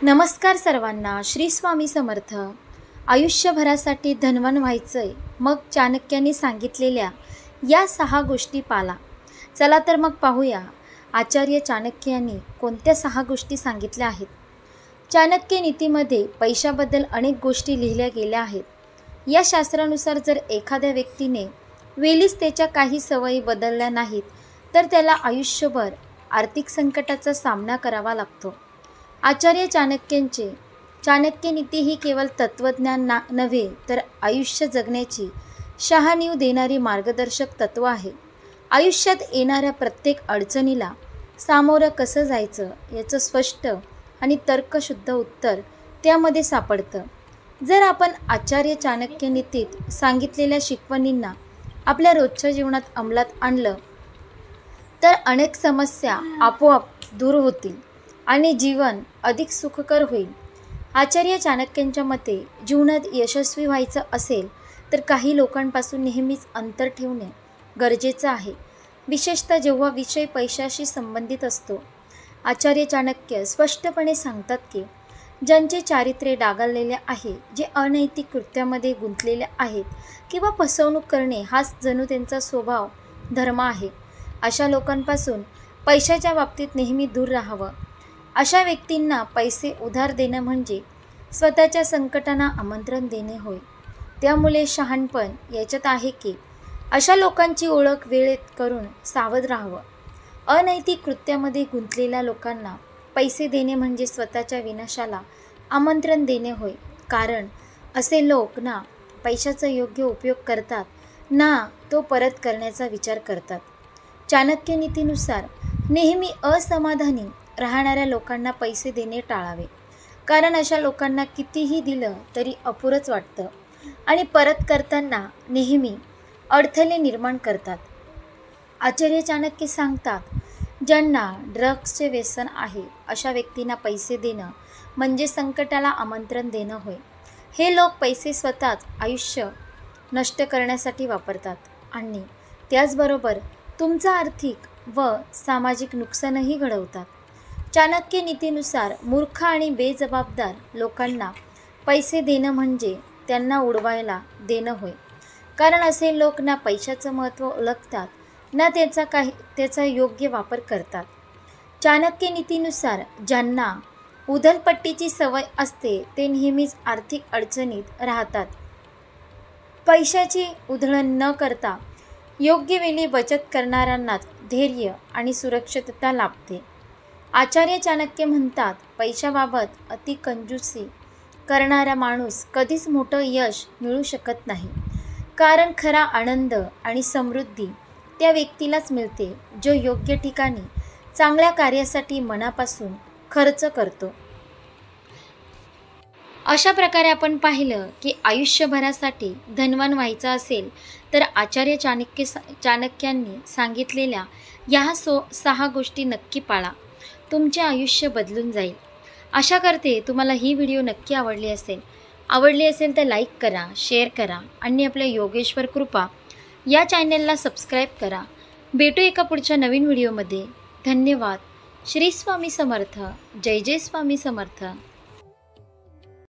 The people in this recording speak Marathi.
नमस्कार सर्वांना. श्री स्वामी समर्थ. आयुष्यभरासाठी धनवान व्हायचंय, मग चाणक्यांनी सांगितलेल्या या 6 गोष्टी पाळा. चला तर मग पाहूया आचार्य चाणक्य यांनी कोणत्या 6 गोष्टी सांगितल्या आहेत. चाणक्य नीतीमध्ये पैशाबद्दल अनेक गोष्टी लिहिल्या गेल्या आहेत. या शास्त्रानुसार जर एखाद्या व्यक्तीने वेळीच त्याच्या काही सवयी बदलल्या नाहीत तर त्याला आयुष्यभर आर्थिक संकटाचा सामना करावा लागतो. आचार्य चाणक्यांचे चाणक्य नीती ही केवळ तत्त्वज्ञान नव्हे तर आयुष्य जगण्याची शहाणीव देणारी मार्गदर्शक तत्त्व आहे. आयुष्यात येणाऱ्या प्रत्येक अडचणीला सामोरं कसं जायचं याचं स्पष्ट आणि तर्कशुद्ध उत्तर त्यामध्ये सापडतं. जर आपण आचार्य चाणक्य नीतीत सांगितलेल्या शिकवणींना आपल्या रोजच्या जीवनात अंमलात आणलं तर अनेक समस्या आपोआप दूर होतील आणि जीवन अधिक सुखकर होईल. आचार्य चाणक्यांच्या मते जीवनात यशस्वी व्हायचं असेल तर काही लोकांपासून नेहमीच अंतर ठेवणे गरजेचं आहे, विशेषतः जेव्हा विषय पैशाशी संबंधित असतो. आचार्य चाणक्य स्पष्टपणे सांगतात की ज्यांचे चारित्र्य डागाळलेले आहे, जे अनैतिक कृत्यामध्ये गुंतलेले आहेत किंवा फसवणूक करणे हाच जणू त्यांचा स्वभाव धर्म आहे, अशा लोकांपासून पैशाच्या बाबतीत नेहमी दूर राहावं. अशा व्यक्तींना पैसे उधार देणं म्हणजे स्वतःच्या संकटांना आमंत्रण देणे होय. त्यामुळे शहाणपण याच्यात आहे की अशा लोकांची ओळख वेळेत करून सावध राहावं. अनैतिक कृत्यामध्ये गुंतलेल्या लोकांना पैसे देणे म्हणजे स्वतःच्या विनाशाला आमंत्रण देणे होय, कारण असे लोक ना पैशाचा योग्य उपयोग करतात ना तो परत करण्याचा विचार करतात. चाणक्य नीतीनुसार नेहमी असमाधानी राहणाऱ्या लोकांना पैसे देणे टाळावे, कारण अशा लोकांना कितीही दिलं तरी अपुरंच वाटतं आणि परत करताना नेहमी अडथळे निर्माण करतात. आचार्य चाणक्य सांगतात, ज्यांना ड्रग्सचे व्यसन आहे अशा व्यक्तींना पैसे देणं म्हणजे संकटाला आमंत्रण देणं होय. हे लोक पैसे स्वतःच आयुष्य नष्ट करण्यासाठी वापरतात आणि त्याचबरोबर तुमचं आर्थिक व सामाजिक नुकसानही घडवतात. चाणक्य नीतीनुसार मूर्ख आणि बेजबाबदार लोकांना पैसे देणं म्हणजे त्यांना उडवायला देणं होय, कारण असे लोक ना पैशाचं महत्त्व ओळखतात ना त्याचा योग्य वापर करतात. चाणक्य नीतीनुसार ज्यांना उधळपट्टीची सवय असते ते नेहमीच आर्थिक अडचणीत राहतात. पैशाची उधळण न करता योग्य वेळी बचत करणाऱ्यांनाच धैर्य आणि सुरक्षितता लाभते. आचार्य चाणक्य म्हणतात, पैशाबाबत अति कंजूसी करणारा माणूस कधीच मोठं यश मिळू शकत नाही, कारण खरा आनंद आणि समृद्धी त्या व्यक्तीलाच मिळते जो योग्य ठिकाणी चांगल्या कार्यासाठी मनापासून खर्च करतो. अशा प्रकारे आपण पाहिलं की आयुष्यभरासाठी धनवान व्हायचं असेल तर आचार्य चाणक्यांनी सांगितलेल्या या 6 गोष्टी नक्की पाळा. तुमचे आयुष्य बदलून जाईल. आशा करते तुम्हाला ही व्हिडिओ नक्की आवडली असेल तर लाईक करा, शेअर करा आणि आपल्या योगेश्वर कृपा या चॅनलला सबस्क्राईब करा. भेटू एका पुढच्या नवीन व्हिडिओमध्ये. धन्यवाद. श्री स्वामी समर्थ. जय जय स्वामी समर्थ.